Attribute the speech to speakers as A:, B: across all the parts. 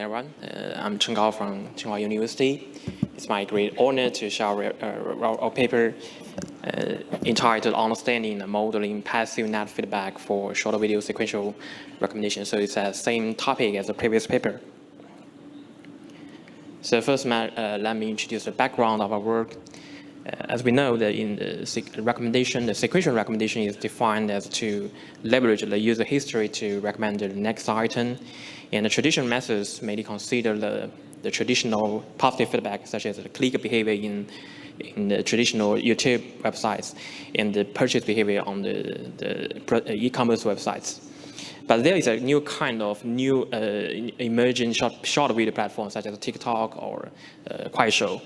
A: Everyone, I'm Chen Gao from Tsinghua University. It's my great honor to share our paper entitled Understanding and Modeling Passive Net Feedback for Short Video Sequential Recommendation. So it's the same topic as the previous paper. So first, let me introduce the background of our work. As we know, that in the sequential recommendation is defined as to leverage the user history to recommend the next item. And the traditional methods may consider the traditional positive feedback, such as the click behavior in the traditional YouTube websites and the purchase behavior on the e-commerce websites. But there is a new kind of emerging short video platforms such as TikTok or Kuaishou.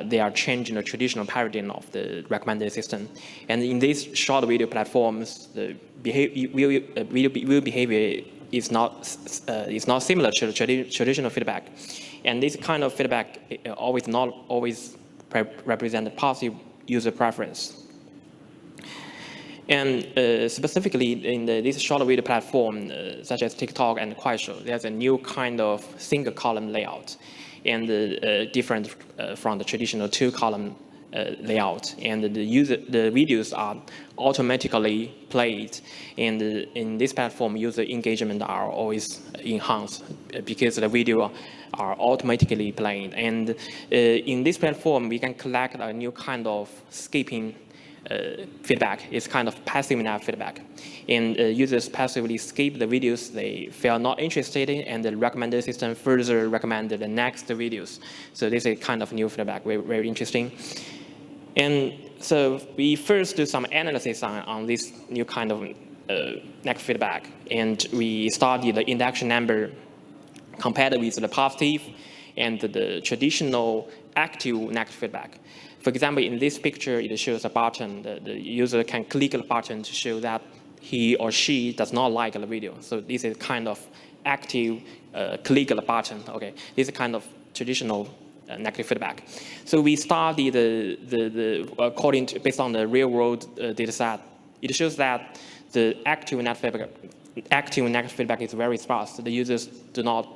A: They are changing the traditional paradigm of the recommended system. And in these short video platforms, the video behavior is not similar to the traditional feedback. And this kind of feedback not always represent a positive user preference. And specifically in this short video platform, such as TikTok and Kuaishou, there's a new kind of single column layout, and different from the traditional two column layout. And the videos are automatically played, and in this platform, user engagement are always enhanced because the video are automatically played. And in this platform, we can collect a new kind of skipping feedback. Is kind of passive enough feedback, and users passively skip the videos they feel not interested in, and the recommended system further recommended the next videos. So this is kind of new feedback, very interesting. And so we first do some analysis on this new kind of next feedback, and we study the induction number compared with the positive and the traditional active negative feedback. For example, in this picture, it shows a button. The user can click the button to show that he or she does not like the video. So this is kind of active click the button. Okay, this is kind of traditional negative feedback. So we study based on the real world data set. It shows that the active negative feedback is very sparse. The users do not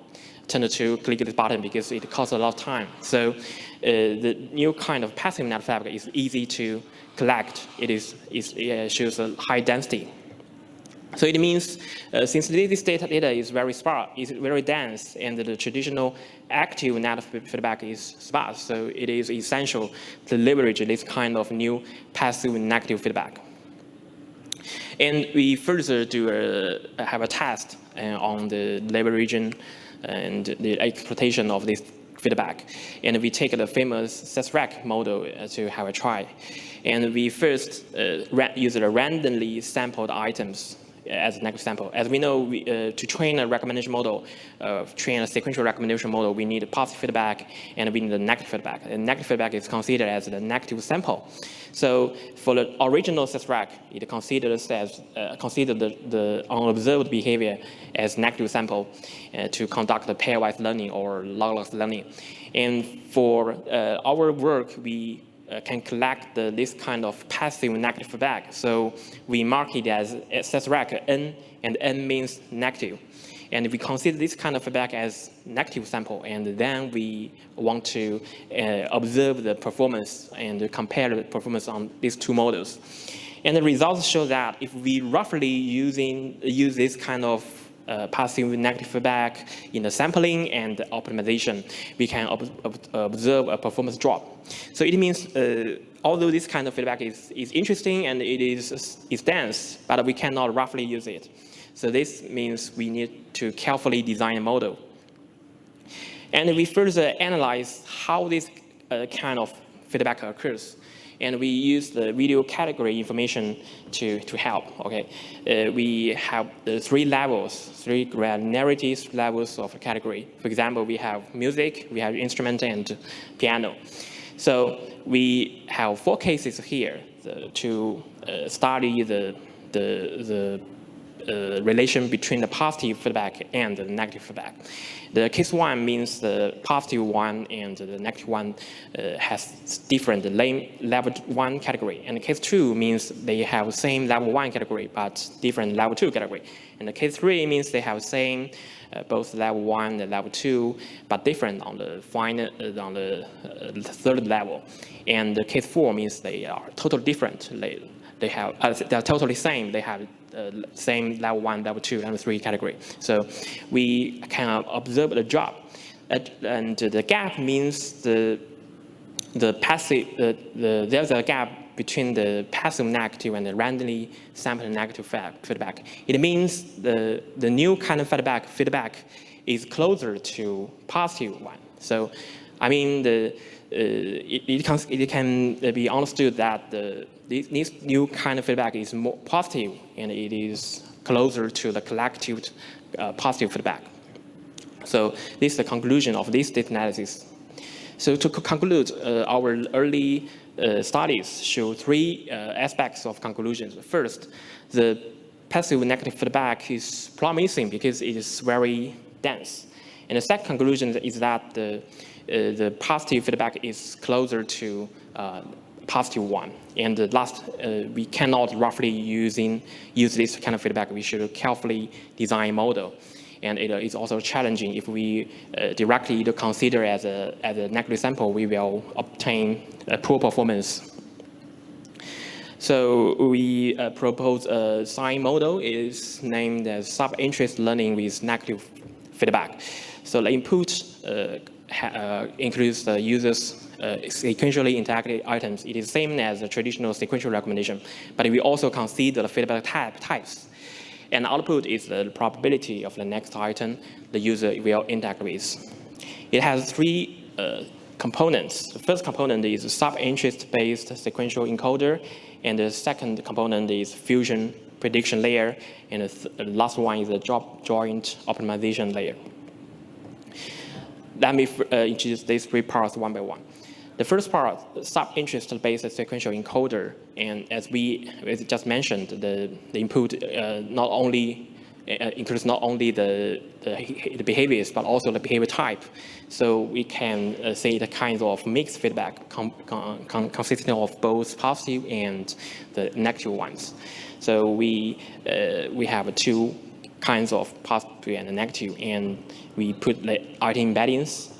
A: tend to click this button because it costs a lot of time. So the new kind of passive net feedback is easy to collect. It shows a high density. So it means since this data is very sparse, is very dense, and the traditional active net feedback is sparse, so it is essential to leverage this kind of new passive negative feedback. And we further have a test on the leveraging and the exploitation of this feedback. And we take the famous SysRec model to have a try. And we first use the randomly sampled items as an example. As we know, to train a recommendation model, train a sequential recommendation model, we need positive feedback and we need the negative feedback. And negative feedback is considered as the negative sample. So for the original SysRec, it considers the unobserved behavior as negative sample to conduct the pairwise learning or logless learning. And for our work, we can collect this kind of passive negative feedback. So we mark it as SysRec N, and N means negative. And we consider this kind of feedback as negative sample, and then we want to observe the performance and compare the performance on these two models. And the results show that if we roughly use this kind of passive negative feedback in the sampling and optimization, we can observe a performance drop. So it means although this kind of feedback is interesting and it is dense, but we cannot roughly use it. So this means we need to carefully design a model. And we further analyze how this kind of feedback occurs. And we use the video category information to help. Okay, we have the three granularity levels of a category. For example, we have music, we have instrument, and piano. So we have 4 cases here to study the relation between the positive feedback and the negative feedback. The case 1 means the positive one and the negative one has different level 1 category. And the case 2 means they have same level 1 category, but different level 2 category. And the case 3 means they have same both level 1 and level 2, but different on the final, on the third level. And the case 4 means they are totally different. They have they're totally same. They have same level 1, level 2, level 3 category. So we can observe the drop. And the gap means the passive, there's a gap between the passive negative and the randomly sampled negative feedback. It means the new kind of feedback is closer to positive one. So, I mean, it can be understood that this new kind of feedback is more positive and it is closer to the collective positive feedback. So this is the conclusion of this data analysis. So to conclude, our early studies show 3 aspects of conclusions. First, the passive negative feedback is promising because it is very dense. And the second conclusion is that the positive feedback is closer to positive one. And the last, we cannot roughly use this kind of feedback. We should carefully design a model. And it is also challenging if we directly consider as a negative sample, we will obtain a poor performance. So we propose a sign model. It is named as sub-interest learning with negative feedback. So the input includes the user's sequentially interacted items. It is same as the traditional sequential recommendation, but we also consider the feedback types. And output is the probability of the next item the user will interact with. It has 3 components. The first component is a sub-interest-based sequential encoder, and the second component is fusion prediction layer, and the last one is a joint optimization layer. Let me introduce these 3 parts one by one. The first part, sub-interest-based sequential encoder, and as we just mentioned, the input not only includes not only the behaviors, but also the behavior type. So we can say the kinds of mixed feedback consisting of both positive and the negative ones. So we have 2 kinds of positive and negative, and we put the item embeddings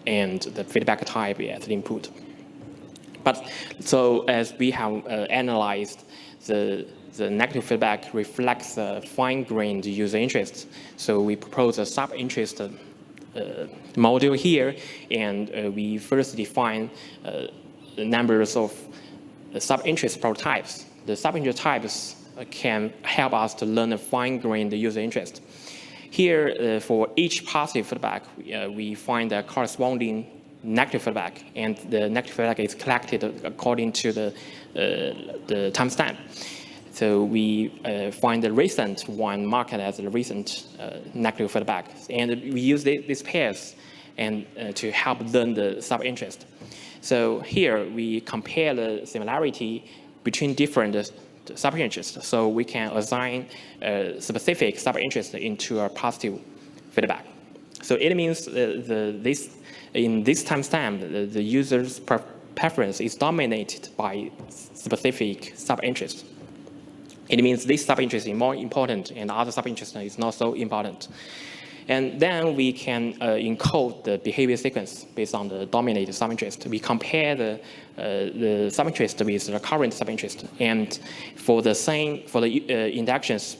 A: and the feedback type as the input. But so as we have analyzed, the negative feedback reflects fine-grained user interest. So we propose a sub-interest model here, and we first define the numbers of sub-interest prototypes. The sub-interest types can help us to learn a fine-grained user interest. Here, for each positive feedback, we find a corresponding negative feedback, and the negative feedback is collected according to the timestamp. So we find the recent one marked as the recent negative feedback, and we use these pairs and to help learn the sub-interest. So here we compare the similarity between different sub-interests, so we can assign a specific sub-interest into a positive feedback. So it means in this timestamp, the user's preference is dominated by specific sub-interest. It means this sub-interest is more important and the other sub-interest is not so important. And then we can encode the behavior sequence based on the dominated sub-interest. We compare the sub-interest with the current sub-interest. And for the interactions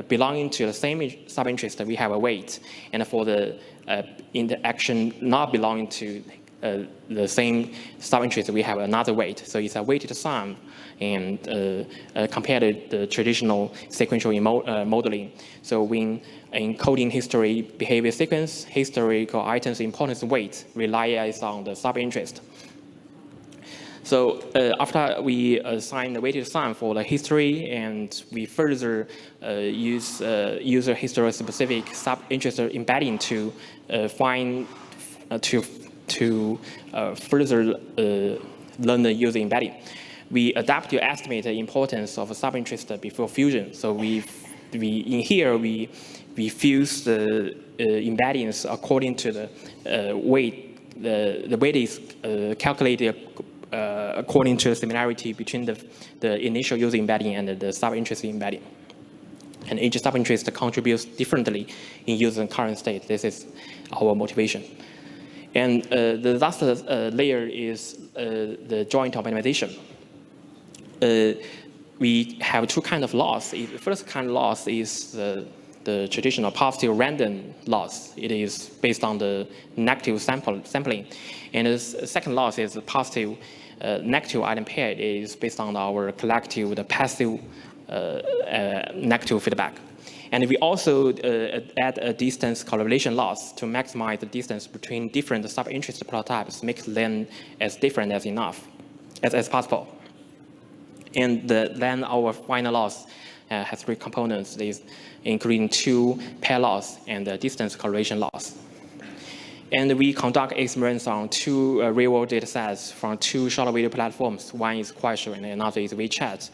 A: belonging to the same sub-interest, we have a weight. And for the interaction not belonging to the same sub-interest, we have another weight. So it's a weighted sum, and compared to the traditional sequential modeling. So when encoding history behavior sequence, historical items importance weight relies on the sub-interest. So after we assign the weighted sum for the history, and we further use user history specific sub-interest embedding to further learn the user embedding. We adapt to estimate the importance of a sub-interest before fusion. So we in here we fuse the embeddings according to the weight. The weight is calculated according to the similarity between the initial user embedding and the sub-interest embedding. And each sub-interest contributes differently in user current state. This is our motivation. And the last layer is the joint optimization. We have two kinds of loss. The first kind of loss is the traditional positive random loss. It is based on the negative sampling. And the second loss is the positive negative item pair. It is based on our collective, the passive negative feedback. And we also add a distance correlation loss to maximize the distance between different sub-interest prototypes, make them as different as possible. And then our final loss has three components, including two pair loss and a distance correlation loss. And we conduct experiments on two real-world data sets from two short video platforms. One is Kuaishou and another is WeChat.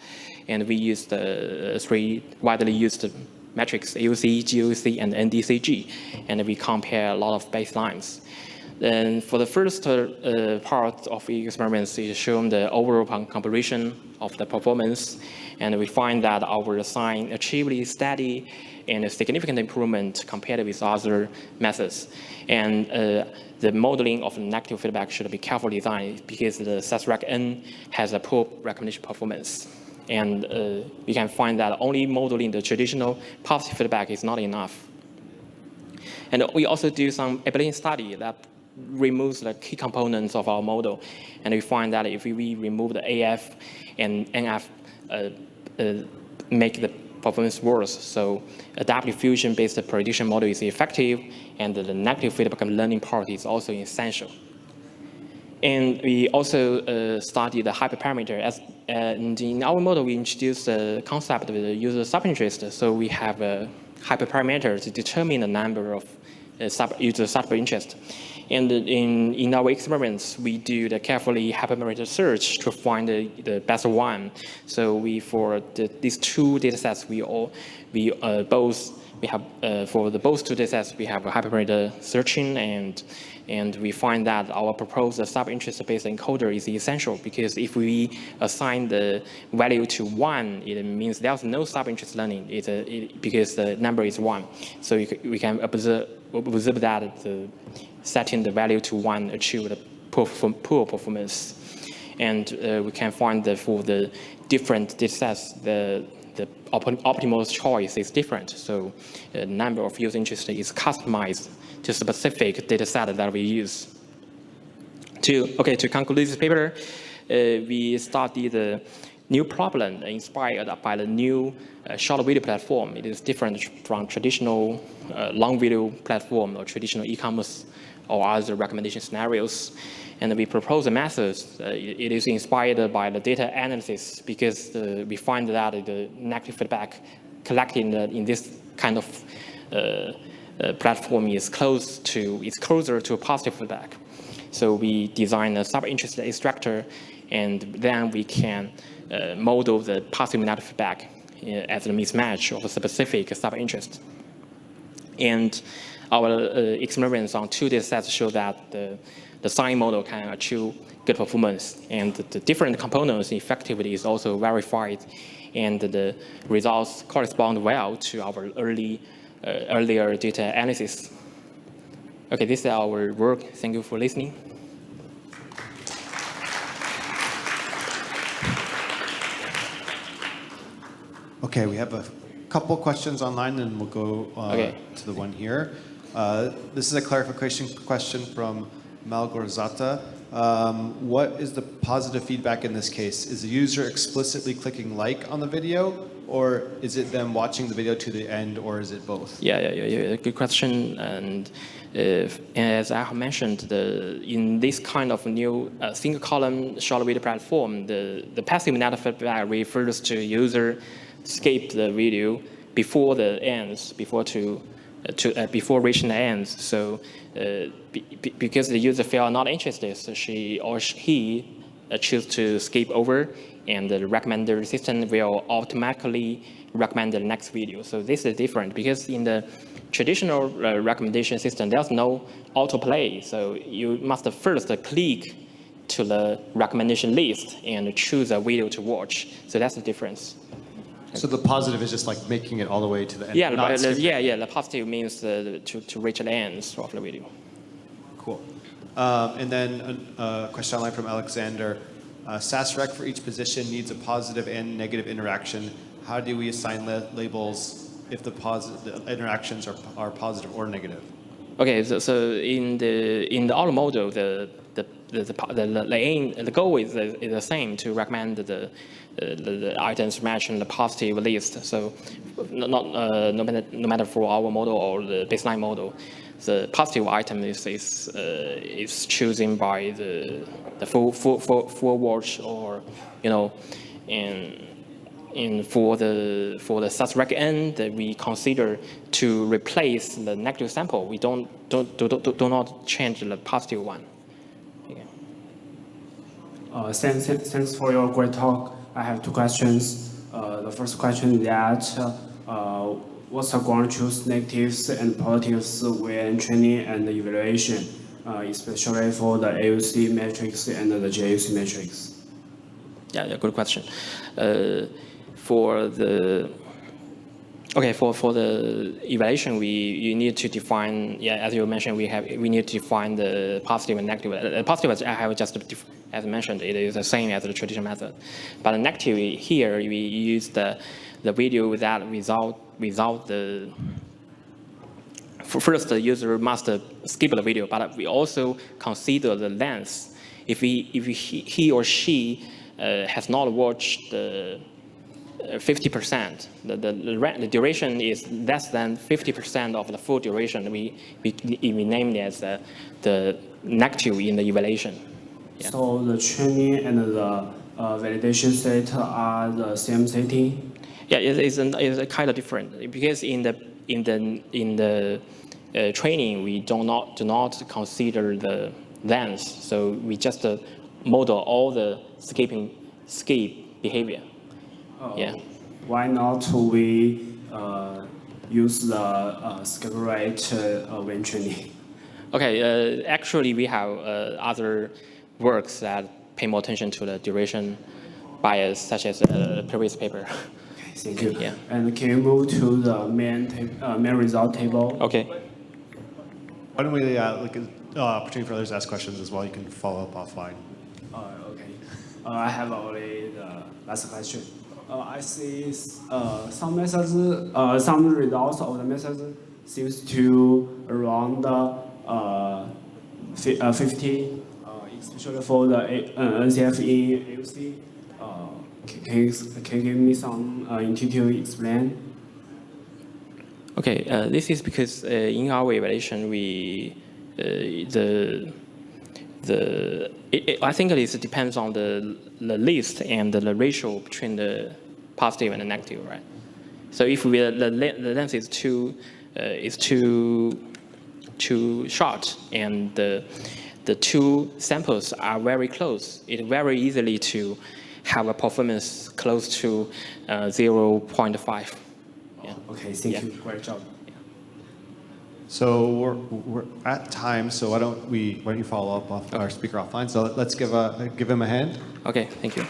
A: And we use the three widely used metrics, AUC, GOC, and NDCG. And we compare a lot of baselines. Then for the first part of the experiments, is shown the overall comparison of the performance. And we find that our sign achieved steady and a significant improvement compared with other methods. And the modeling of negative feedback should be carefully designed because the SASREC-N has a poor recommendation performance. And we can find that only modeling the traditional positive feedback is not enough. And we also do some ability study that removes the key components of our model. And we find that if we remove the AF and NF, make the performance worse. So adaptive fusion-based prediction model is effective, and the negative feedback learning part is also essential. And we also study the hyperparameter. And in our model, we introduced the concept of the user sub-interest. So we have a hyperparameter to determine the number of user sub-interest. And in our experiments, we do the carefully hyperparameter search to find the best one. So for these two data sets, for both two data sets, we have a hyperparameter searching, and we find that our proposed sub-interest-based encoder is essential because if we assign the value to 1, it means there's no sub-interest learning because the number is 1. So we can observe that setting the value to 1 achieve the poor performance. And we can find that for the different data sets, the optimal choice is different. So the number of user interest is customized to specific data set that we use. To conclude this paper, we studied the new problem inspired by the new short video platform. It is different from traditional long video platform or traditional e-commerce or other recommendation scenarios. And we propose a method. It is inspired by the data analysis because we find that the negative feedback collected in this kind of platform is closer to positive feedback. So we design a sub-interest extractor, and then we can model the positive and negative feedback as a mismatch of a specific sub-interest. And our experiments on two data sets show that the sign model can achieve good performance, and the different components effectively is also verified, and the results correspond well to our earlier data analysis. Okay, this is our work. Thank you for listening.
B: Okay, we have a couple questions online, and we'll go to the one here. This is a clarification question from Malgorzata. What is the positive feedback in this case? Is the user explicitly clicking like on the video, or is it them watching the video to the end, or is it both?
A: Yeah. Good question. And as I have mentioned, in this kind of new single column short video platform, the passive negative feedback refers to user skip the video before the ends, before reaching the ends. So because the user feel not interested, so she or he choose to skip over, and the recommender system will automatically recommend the next video. So this is different because in the traditional recommendation system, there's no autoplay. So you must first click to the recommendation list and choose a video to watch. So that's the difference.
B: So the positive is just like making it all the way to the end.
A: Yeah, the positive means to reach the end of the video.
B: Cool. And then a question online from Alexander. SAS-Rec for each position needs a positive and negative interaction. How do we assign labels if the interactions are positive or negative?
A: Okay, so in the auto model, the aim, the goal is the same, to recommend the items matching the positive list. So no matter for our model or the baseline model, the positive item is chosen by the full watch, or and for the SAS-Rec end, we consider to replace the negative sample. We do not change the positive one.
C: Thanks for your great talk. I have two questions. The first question is that what's the going to choose negatives and positives when training and evaluation, especially for the AUC matrix and the JUC matrix?
A: Yeah, good question. For the evaluation, you need to define. Yeah, as you mentioned, we need to define the positive and negative. Positive, I have just as mentioned, it is the same as the traditional method. But the negative here, we use the video without the. First, the user must skip the video, but we also consider the length. If he or she has not watched the 50%, the duration is less than 50% of the full duration, we name it as the negative in the evaluation. Yeah.
C: So the training and the validation set are the same setting?
A: Yeah, it's kind of different because in the training we do not consider the length, so we just model all the skip behavior. Yeah.
C: Why not we use the skip rate when training?
A: Okay, actually we have other works that pay more attention to the duration bias, such as the previous paper.
C: Okay, thank you.
A: Yeah.
C: And can you move to the main result table?
A: Okay.
B: Why don't we look at opportunity for others to ask questions as well? You can follow up offline.
C: Okay. I have already the last question. I see some methods, some results of the methods seems to around 50, especially for the NCF in AUC. Can you give me some intuitive explain?
A: Okay, this is because in our evaluation, I think it depends on the list and the ratio between the positive and the negative, right? So if the length is too short and the two samples are very close, it's very easily to have a performance close to 0.5. Yeah.
C: Okay, thank you. Great job.
B: So we're at time. So why don't you follow up off our speaker offline? So let's give him a hand.
A: Okay, thank you.